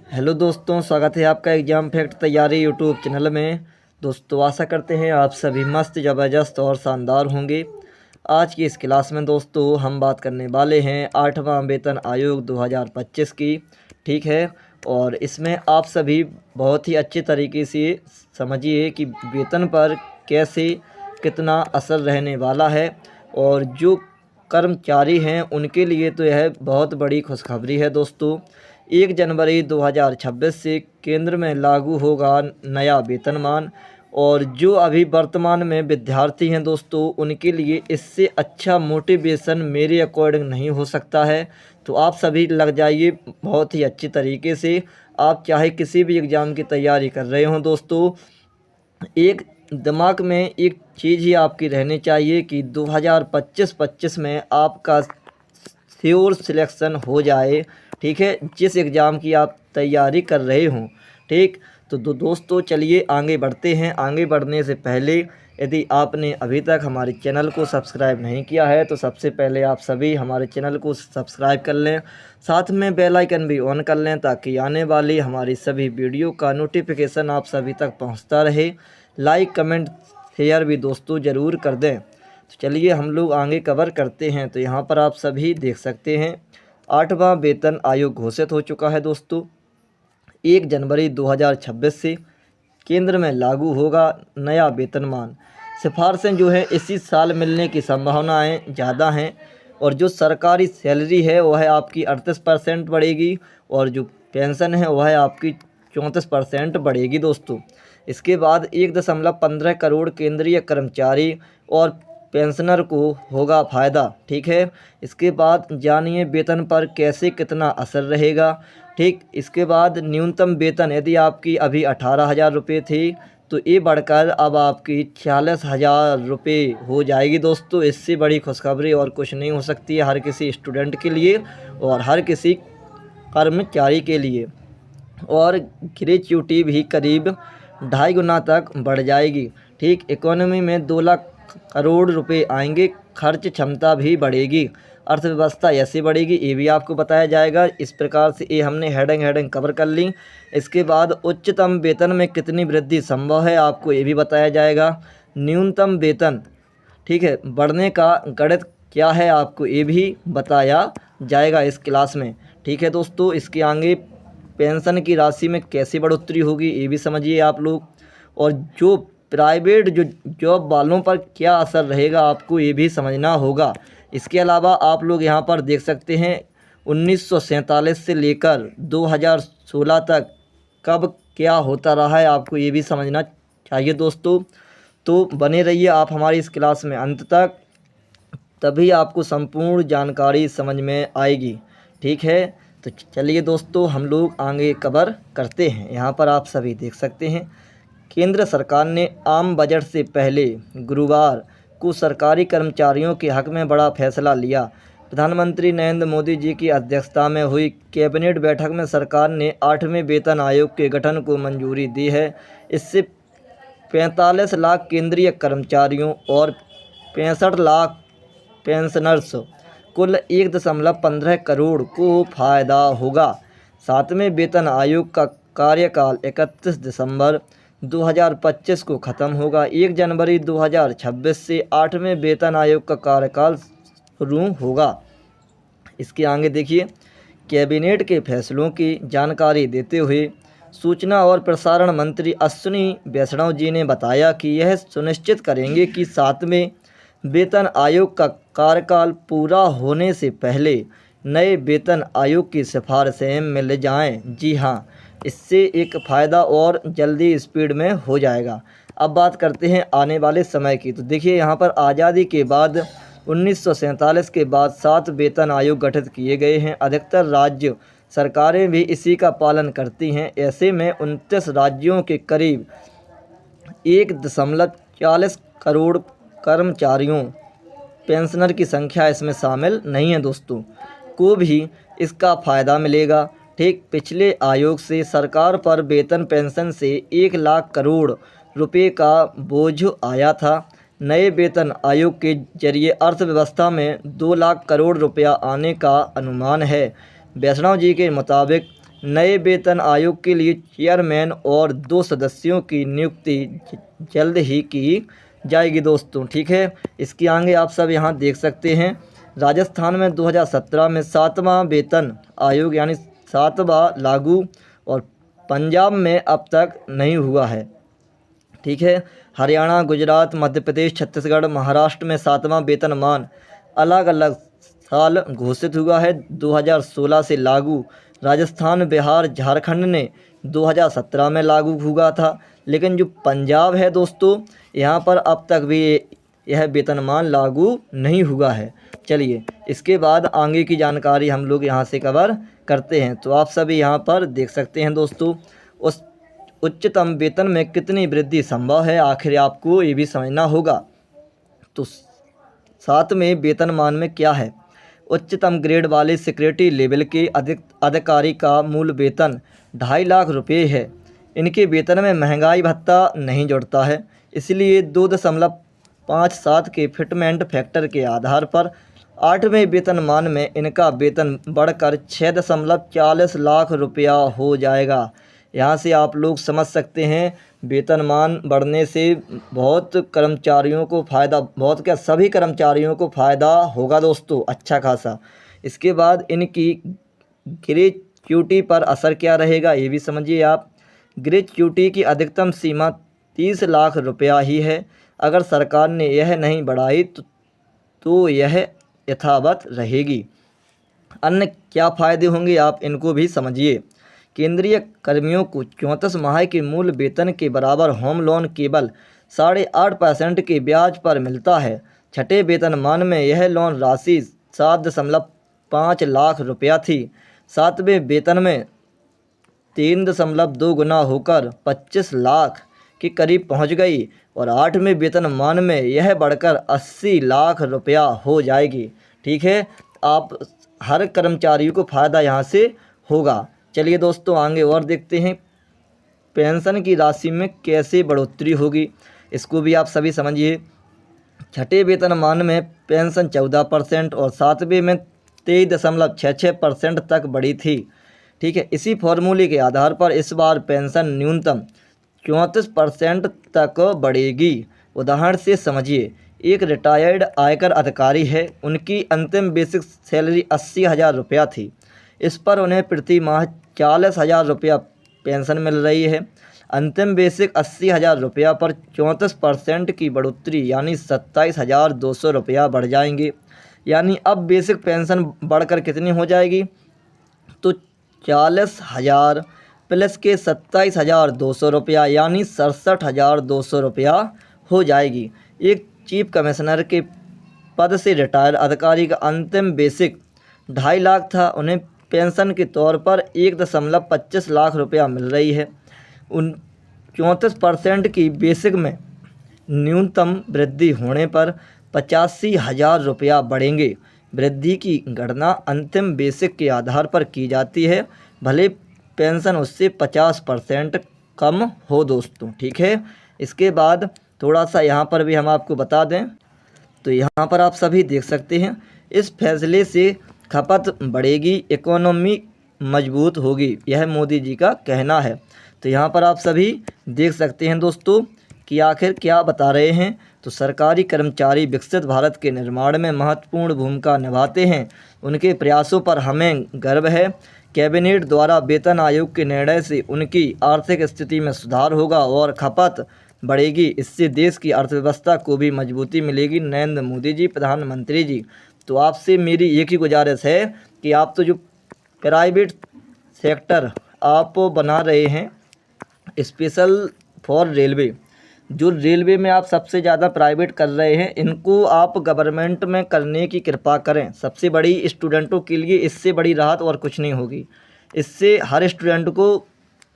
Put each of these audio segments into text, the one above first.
Hello दोस्तों, स्वागत है आपका एग्ज़ाम फैक्ट तैयारी यूट्यूब चैनल में। दोस्तों आशा करते हैं आप सभी मस्त, ज़बरदस्त और शानदार होंगे। आज की इस क्लास में दोस्तों हम बात करने वाले हैं 8वां वेतन आयोग 2025 की। ठीक है, और इसमें आप सभी बहुत ही अच्छे तरीके से समझिए कि वेतन पर कैसे कितना असर रहने वाला है, और जो कर्मचारी हैं उनके लिए तो यह बहुत बड़ी खुशखबरी है दोस्तों। 1 जनवरी 2026 से केंद्र में लागू होगा नया वेतनमान, और जो अभी वर्तमान में विद्यार्थी हैं दोस्तों उनके लिए इससे अच्छा मोटिवेशन मेरे अकॉर्डिंग नहीं हो सकता है। तो आप सभी लग जाइए बहुत ही अच्छी तरीके से। आप चाहे किसी भी एग्ज़ाम की तैयारी कर रहे हों दोस्तों, एक दिमाग में एक चीज़ ही आपकी रहनी चाहिए कि 2025 में आपका श्योर सिलेक्शन हो जाए। ठीक है, जिस एग्ज़ाम की आप तैयारी कर रहे हों। ठीक, तो दोस्तों चलिए आगे बढ़ते हैं। आगे बढ़ने से पहले यदि आपने अभी तक हमारे चैनल को सब्सक्राइब नहीं किया है तो सबसे पहले आप सभी हमारे चैनल को सब्सक्राइब कर लें, साथ में बेल आइकन भी ऑन कर लें ताकि आने वाली हमारी सभी वीडियो का नोटिफिकेशन आप सभी तक पहुंचता रहे। लाइक कमेंट शेयर भी दोस्तों ज़रूर कर दें। तो चलिए हम लोग आगे कवर करते हैं। तो यहाँ पर आप सभी देख सकते हैं 8वां वेतन आयोग घोषित हो चुका है दोस्तों। 1 जनवरी 2026 से केंद्र में लागू होगा नया वेतनमान। सिफारिशें जो है इसी साल मिलने की संभावनाएं ज़्यादा हैं, और जो सरकारी सैलरी है वह है आपकी 38% बढ़ेगी, और जो पेंशन है वह है आपकी 34% बढ़ेगी दोस्तों। इसके बाद 1.15 करोड़ केंद्रीय कर्मचारी और पेंशनर को होगा फ़ायदा। ठीक है, इसके बाद जानिए वेतन पर कैसे कितना असर रहेगा। ठीक, इसके बाद न्यूनतम वेतन यदि आपकी अभी 18,000 रुपये थी तो ये बढ़कर अब आपकी 46,000 रुपये हो जाएगी दोस्तों। इससे बड़ी खुशखबरी और कुछ नहीं हो सकती है हर किसी स्टूडेंट के लिए और हर किसी कर्मचारी के लिए। और ग्रेच्युटी भी करीब 2.5 गुना तक बढ़ जाएगी। ठीक, इकोनॉमी में 2 लाख करोड़ रुपए आएंगे, खर्च क्षमता भी बढ़ेगी, अर्थव्यवस्था ऐसे बढ़ेगी, ये भी आपको बताया जाएगा। इस प्रकार से ये हमने हेडिंग कवर कर ली। इसके बाद उच्चतम वेतन में कितनी वृद्धि संभव है आपको ये भी बताया जाएगा। न्यूनतम वेतन ठीक है बढ़ने का गणित क्या है आपको ये भी बताया जाएगा इस क्लास में। ठीक है दोस्तों, इसके आगे पेंशन की राशि में कैसे बढ़ोतरी होगी ये भी समझिए आप लोग, और जो प्राइवेट जो जॉब वालों पर क्या असर रहेगा आपको ये भी समझना होगा। इसके अलावा आप लोग यहाँ पर देख सकते हैं 1947 से लेकर 2016 तक कब क्या होता रहा है आपको ये भी समझना चाहिए दोस्तों। तो बने रहिए आप हमारी इस क्लास में अंत तक, तभी आपको संपूर्ण जानकारी समझ में आएगी। ठीक है, तो चलिए दोस्तों हम लोग आगे कवर करते हैं। यहाँ पर आप सभी देख सकते हैं केंद्र सरकार ने आम बजट से पहले गुरुवार को सरकारी कर्मचारियों के हक में बड़ा फैसला लिया। प्रधानमंत्री नरेंद्र मोदी जी की अध्यक्षता में हुई कैबिनेट बैठक में सरकार ने 8वें वेतन आयोग के गठन को मंजूरी दी है। इससे 45 लाख केंद्रीय कर्मचारियों और 65 लाख पेंशनर्स कुल 1.15 करोड़ को फायदा होगा। 7वें वेतन आयोग का कार्यकाल 31 दिसंबर 2025 को ख़त्म होगा। 1 जनवरी 2026 से 8वें वेतन आयोग का कार्यकाल शुरू होगा। इसके आगे देखिए कैबिनेट के फैसलों की जानकारी देते हुए सूचना और प्रसारण मंत्री अश्विनी वैष्णव जी ने बताया कि यह सुनिश्चित करेंगे कि 7वें वेतन आयोग का कार्यकाल पूरा होने से पहले नए वेतन आयोग की सिफारिशें मिल जाएं। जी हाँ, इससे एक फ़ायदा और जल्दी स्पीड में हो जाएगा। अब बात करते हैं आने वाले समय की। तो देखिए यहाँ पर आज़ादी के बाद 1947 के बाद 7 वेतन आयोग गठित किए गए हैं। अधिकतर राज्य सरकारें भी इसी का पालन करती हैं। ऐसे में 29 राज्यों के करीब 1.40 करोड़ कर्मचारियों पेंशनर की संख्या इसमें शामिल नहीं है दोस्तों, को भी इसका फ़ायदा मिलेगा। ठीक, पिछले आयोग से सरकार पर वेतन पेंशन से 1 लाख करोड़ रुपए का बोझ आया था। नए वेतन आयोग के जरिए अर्थव्यवस्था में 2 लाख करोड़ रुपया आने का अनुमान है। वैष्णव जी के मुताबिक नए वेतन आयोग के लिए चेयरमैन और 2 सदस्यों की नियुक्ति जल्द ही की जाएगी दोस्तों। ठीक है, इसके आगे आप सब यहाँ देख सकते हैं राजस्थान में 2017 में 7वां वेतन आयोग यानी 7वां लागू और पंजाब में अब तक नहीं हुआ है। ठीक है, हरियाणा, गुजरात, मध्य प्रदेश, छत्तीसगढ़, महाराष्ट्र में 7वां वेतनमान अलग अलग साल घोषित हुआ है। 2016 से लागू। राजस्थान, बिहार, झारखंड ने 2017 में लागू हुआ था, लेकिन जो पंजाब है दोस्तों, यहाँ पर अब तक भी यह वेतनमान लागू नहीं हुआ है। चलिए इसके बाद आगे की जानकारी हम लोग यहाँ से कवर करते हैं। तो आप सभी यहाँ पर देख सकते हैं दोस्तों, उस उच्चतम वेतन में कितनी वृद्धि संभव है, आखिर आपको ये भी समझना होगा। तो 7वें वेतनमान में क्या है? उच्चतम ग्रेड वाले सिक्योरिटी लेवल के अधिकारी का मूल वेतन 2.5 लाख रुपये है। इनके वेतन में महंगाई भत्ता नहीं जुड़ता है, इसलिए 2.57 के फिटमेंट फैक्टर के आधार पर 8वें वेतनमान में इनका वेतन बढ़कर 6.40 लाख रुपया हो जाएगा। यहाँ से आप लोग समझ सकते हैं वेतनमान बढ़ने से बहुत कर्मचारियों को फ़ायदा, बहुत क्या सभी कर्मचारियों को फ़ायदा होगा दोस्तों, अच्छा खासा। इसके बाद इनकी ग्रेच्युटी पर असर क्या रहेगा ये भी समझिए आप। ग्रेच्युटी की अधिकतम सीमा 30 लाख रुपया ही है। अगर सरकार ने यह नहीं बढ़ाई तो यह यथावत रहेगी। अन्य क्या फ़ायदे होंगे आप इनको भी समझिए। केंद्रीय कर्मियों को 34 माह के मूल वेतन के बराबर होम लोन केवल 8.5% के ब्याज पर मिलता है। छठे वेतनमान में यह लोन राशि 7.5 लाख रुपया थी। 7वें वेतन में 3.2 गुना होकर 25 लाख के करीब पहुंच गई और 8वें वेतनमान में यह बढ़कर 80 लाख रुपया हो जाएगी। ठीक है, आप हर कर्मचारी को फ़ायदा यहाँ से होगा। चलिए दोस्तों आगे और देखते हैं पेंशन की राशि में कैसे बढ़ोतरी होगी, इसको भी आप सभी समझिए। छठे वेतनमान में पेंशन 14% और 7वें में 23.66% तक बढ़ी थी। ठीक है, इसी फॉर्मूले के आधार पर इस बार पेंशन न्यूनतम 34% तक बढ़ेगी। उदाहरण से समझिए, एक रिटायर्ड आयकर अधिकारी है, उनकी अंतिम बेसिक सैलरी 80,000 रुपया थी। इस पर उन्हें प्रति माह 40,000 रुपया पेंशन मिल रही है। अंतिम बेसिक 80,000 रुपया पर 34% की बढ़ोतरी यानी 27,200 रुपया बढ़ जाएंगे। यानी अब बेसिक पेंशन बढ़कर कितनी हो जाएगी? तो 40,000 प्लस के 27,200 रुपया यानी 67,200 रुपया हो जाएगी। एक चीफ कमिश्नर के पद से रिटायर अधिकारी का अंतिम बेसिक 2.5 लाख था, उन्हें पेंशन के तौर पर 1.25 लाख रुपया मिल रही है। 34% की बेसिक में न्यूनतम वृद्धि होने पर 85,000 रुपया बढ़ेंगे। वृद्धि की गणना अंतिम बेसिक के आधार पर की जाती है, भले पेंशन उससे 50% कम हो दोस्तों। ठीक है, इसके बाद थोड़ा सा यहाँ पर भी हम आपको बता दें तो यहाँ पर आप सभी देख सकते हैं इस फैसले से खपत बढ़ेगी, इकोनॉमी मजबूत होगी, यह मोदी जी का कहना है। तो यहाँ पर आप सभी देख सकते हैं दोस्तों कि आखिर क्या बता रहे हैं। तो सरकारी कर्मचारी विकसित भारत के निर्माण में महत्वपूर्ण भूमिका निभाते हैं, उनके प्रयासों पर हमें गर्व है। कैबिनेट द्वारा वेतन आयोग के निर्णय से उनकी आर्थिक स्थिति में सुधार होगा और खपत बढ़ेगी, इससे देश की अर्थव्यवस्था को भी मजबूती मिलेगी। नरेंद्र मोदी जी प्रधानमंत्री जी। तो आपसे मेरी एक ही गुजारिश है कि आप तो जो प्राइवेट सेक्टर आप बना रहे हैं स्पेशल फॉर रेलवे, जो रेलवे में आप सबसे ज़्यादा प्राइवेट कर रहे हैं, इनको आप गवर्नमेंट में करने की कृपा करें। सबसे बड़ी स्टूडेंटों के लिए इससे बड़ी राहत और कुछ नहीं होगी। इससे हर स्टूडेंट को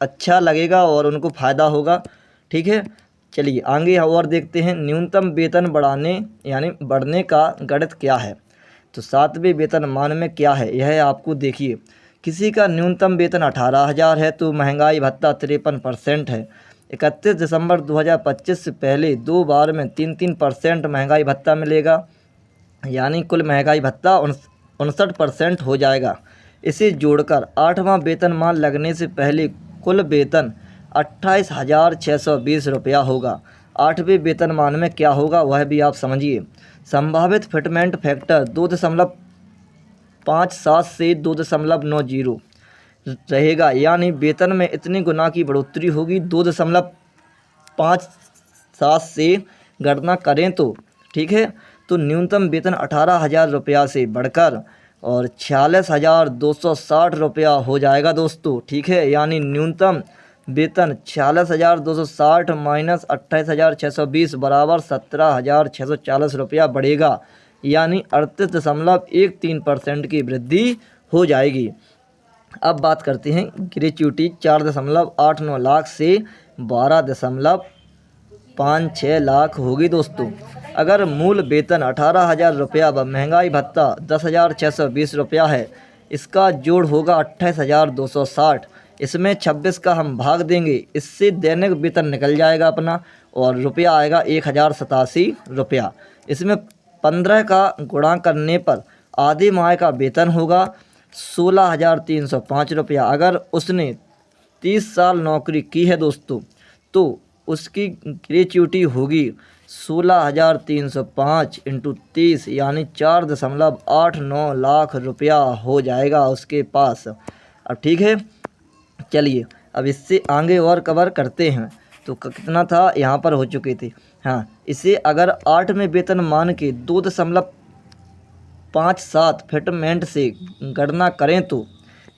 अच्छा लगेगा और उनको फ़ायदा होगा। ठीक है, चलिए आगे और देखते हैं न्यूनतम वेतन बढ़ाने यानी बढ़ने का गणित क्या है। तो 7वें वेतनमान में क्या है यह आपको देखिए। किसी का न्यूनतम वेतन 18,000 है तो महंगाई भत्ता 53% है। 31 दिसंबर 2025 से पहले 2 बार में 3% महंगाई भत्ता मिलेगा, यानी कुल महंगाई भत्ता 59% हो जाएगा। इसे जोड़कर 8वां वेतनमान लगने से पहले कुल वेतन 28,620 रुपया होगा। 8वें वेतनमान में क्या होगा वह भी आप समझिए। संभावित फिटमेंट फैक्टर 2.57 से 2.90 रहेगा, यानी वेतन में इतनी गुना की बढ़ोतरी होगी। 2.57 से गणना करें तो ठीक है, तो न्यूनतम वेतन 18,000 रुपया से बढ़कर और 46,260 रुपया हो जाएगा दोस्तों। ठीक है, यानी न्यूनतम वेतन 46,260 माइनस 28,620 बराबर 17,640 रुपया बढ़ेगा, यानी 38.13% की वृद्धि हो जाएगी। अब बात करते हैं ग्रेच्युटी 4.89 लाख से 12.56 लाख होगी दोस्तों। अगर मूल वेतन 18,000 रुपया व महंगाई भत्ता 10,620 रुपया है, इसका जोड़ होगा 28,260। इसमें 26 का हम भाग देंगे, इससे दैनिक वेतन निकल जाएगा अपना और रुपया आएगा 1,087 रुपया। इसमें 15 का गुणा करने पर आधी माह का वेतन होगा 16,305 रुपया। अगर उसने 30 साल नौकरी की है दोस्तों, तो उसकी ग्रेच्युटी होगी 16,305 इंटू 30, यानी 4.89 लाख रुपया हो जाएगा उसके पास। अब ठीक है, चलिए अब इससे आगे और कवर करते हैं। तो कितना था यहाँ पर हो चुके थे। हाँ, इसे अगर 8वें वेतनमान के 2.57 फिटमेंट से गणना करें तो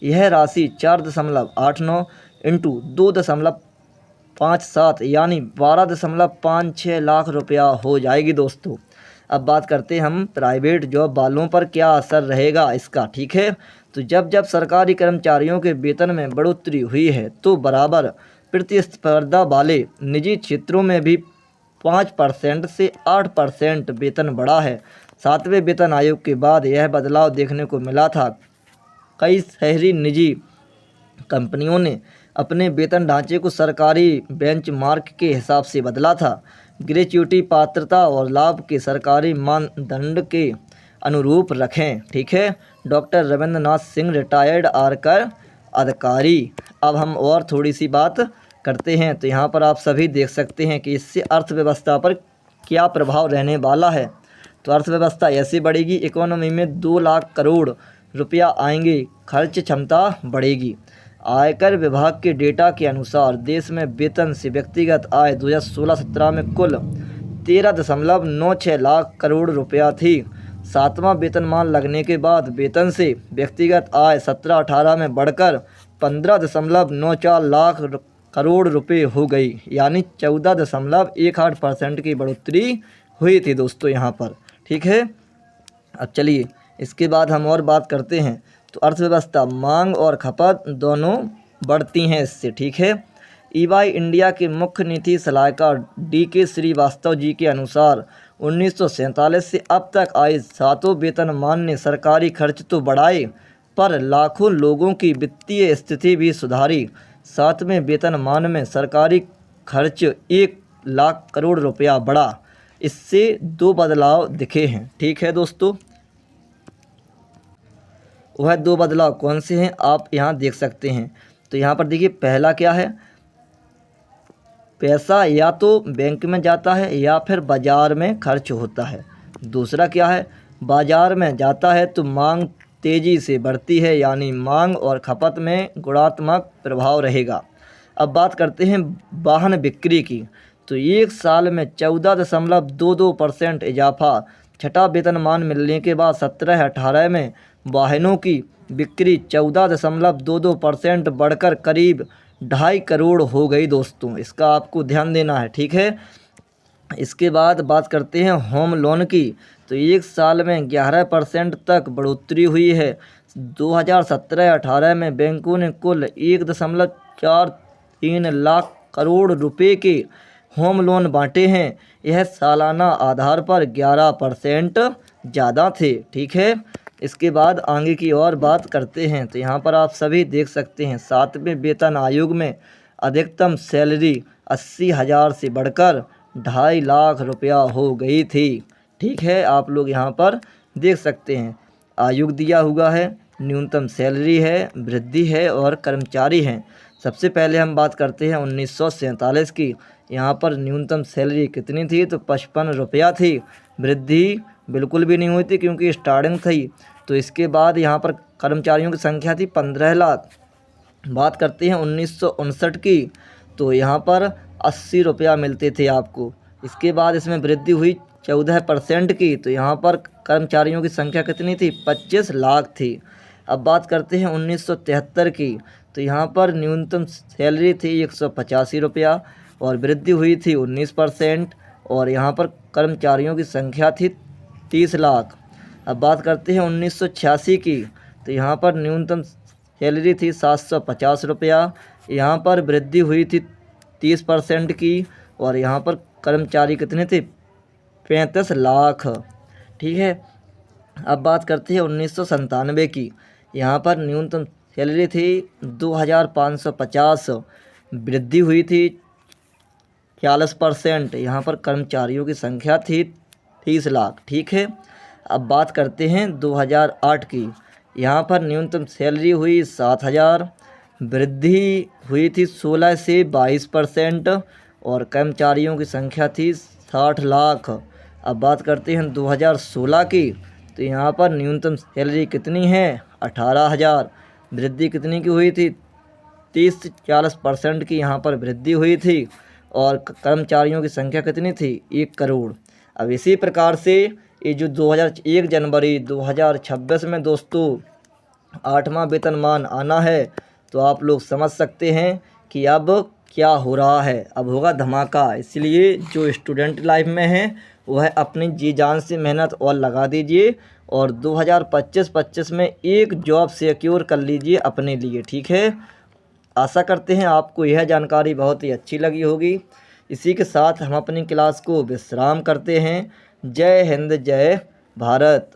यह राशि 4.89 इंटू 2.57 यानी 12.56 लाख रुपया हो जाएगी दोस्तों। अब बात करते हैं हम प्राइवेट जॉब वालों पर क्या असर रहेगा इसका। ठीक है, तो जब जब सरकारी कर्मचारियों के वेतन में बढ़ोतरी हुई है, तो बराबर प्रतिस्पर्धा वाले निजी क्षेत्रों में भी 5% से 8% वेतन बढ़ा है। 7वें वेतन आयोग के बाद यह बदलाव देखने को मिला था। कई शहरी निजी कंपनियों ने अपने वेतन ढांचे को सरकारी बेंचमार्क के हिसाब से बदला था। ग्रेच्युटी पात्रता और लाभ के सरकारी मानदंड के अनुरूप रखें। ठीक है, डॉक्टर रविंद्रनाथ सिंह रिटायर्ड आयकर अधिकारी। अब हम और थोड़ी सी बात करते हैं। तो यहाँ पर आप सभी देख सकते हैं कि इससे अर्थव्यवस्था पर क्या प्रभाव रहने वाला है। तो अर्थव्यवस्था ऐसे बढ़ेगी, इकोनॉमी में 2 लाख करोड़ रुपया आएंगे, खर्च क्षमता बढ़ेगी। आयकर विभाग के डेटा के अनुसार देश में वेतन से व्यक्तिगत आय 2016-17 में कुल 13.96 लाख करोड़ रुपया थी। 7वां वेतनमान लगने के बाद वेतन से व्यक्तिगत आय 17-18 में बढ़कर 15.94 लाख करोड़ रुपए हो गई, यानी 14.18% की बढ़ोतरी हुई थी दोस्तों यहाँ पर। ठीक है, अब चलिए इसके बाद हम और बात करते हैं। तो अर्थव्यवस्था, मांग और खपत दोनों बढ़ती हैं इससे। ठीक है, ईवाई इंडिया के मुख्य नीति सलाहकार DK श्रीवास्तव जी के अनुसार 1947 से अब तक आए 7 वेतनमान ने सरकारी खर्च तो बढ़ाए, पर लाखों लोगों की वित्तीय स्थिति भी सुधारी। 7वें वेतनमान में सरकारी खर्च 1 लाख करोड़ रुपया बढ़ा। इससे 2 बदलाव दिखे हैं। ठीक है दोस्तों, वह 2 बदलाव कौन से हैं आप यहाँ देख सकते हैं। तो यहाँ पर देखिए, पहला क्या है, पैसा या तो बैंक में जाता है या फिर बाज़ार में खर्च होता है। दूसरा क्या है, बाज़ार में जाता है तो मांग तेज़ी से बढ़ती है, यानी मांग और खपत में गुणात्मक प्रभाव रहेगा। अब बात करते हैं वाहन बिक्री की। तो 1 साल में 14.22% इजाफा। 6ठा वेतनमान मिलने के बाद 17-18 में वाहनों की बिक्री 14.22% बढ़कर करीब 2.5 करोड़ हो गई दोस्तों। इसका आपको ध्यान देना है। ठीक है, इसके बाद बात करते हैं होम लोन की। तो 1 साल में 11% तक बढ़ोतरी हुई है। 2017-18 में बैंकों ने कुल 1.43 लाख करोड़ रुपए के होम लोन बांटे हैं। यह सालाना आधार पर 11% ज़्यादा थे। ठीक है, इसके बाद आगे की और बात करते हैं। तो यहाँ पर आप सभी देख सकते हैं 7वें वेतन आयोग में अधिकतम सैलरी 80,000 से बढ़कर 2.5 लाख रुपया हो गई थी। ठीक है, आप लोग यहाँ पर देख सकते हैं आयोग दिया हुआ है न्यूनतम सैलरी है, वृद्धि है और कर्मचारी हैं। सबसे पहले हम बात करते हैं 1947 की। यहाँ पर न्यूनतम सैलरी कितनी थी? तो 55 रुपया थी। वृद्धि बिल्कुल भी नहीं हुई थी क्योंकि स्टार्टिंग थी। तो इसके बाद यहाँ पर कर्मचारियों की संख्या थी 15 लाख। बात करते हैं 1959 की। तो यहाँ पर 80 रुपया मिलते थे आपको। इसके बाद इसमें वृद्धि हुई 14% की। तो यहाँ पर कर्मचारियों की संख्या कितनी थी? 25 लाख थी। अब बात करते हैं 1973 की। तो यहाँ पर न्यूनतम सैलरी थी 185 रुपया और वृद्धि हुई थी 19%। और यहाँ पर कर्मचारियों की संख्या थी 30 लाख। अब बात करते हैं 1986 की। तो यहाँ पर न्यूनतम सैलरी थी 750 रुपया। यहाँ पर वृद्धि हुई थी 30% की। और यहाँ पर कर्मचारी कितने थे? 35 लाख। ठीक है। अब बात करते हैं 1997 की। यहाँ पर न्यूनतम सैलरी थी 2550। वृद्धि हुई थी 40%। यहाँ पर कर्मचारियों की संख्या थी 30 लाख। ठीक है। अब बात करते हैं 2008 की। यहाँ पर न्यूनतम सैलरी हुई 7000। वृद्धि हुई थी 16 से 22% और कर्मचारियों की संख्या थी 60 लाख। अब बात करते हैं 2016 की। तो यहाँ पर न्यूनतम सैलरी कितनी है? 18,000। वृद्धि कितनी की हुई थी? 30 से 40% की यहाँ पर वृद्धि हुई थी। और कर्मचारियों की संख्या कितनी थी? 1 करोड़। अब इसी प्रकार से ये जो 1 जनवरी 2026 में दोस्तों 8वां वेतनमान आना है, तो आप लोग समझ सकते हैं कि अब क्या हो रहा है। अब होगा धमाका। इसलिए जो स्टूडेंट लाइफ में है वह अपनी जी जान से मेहनत और लगा दीजिए और 2025 में एक जॉब सिक्योर कर लीजिए अपने लिए। ठीक है। आशा करते हैं आपको यह जानकारी बहुत ही अच्छी लगी होगी। इसी के साथ हम अपनी क्लास को विश्राम करते हैं। जय हिंद, जय भारत।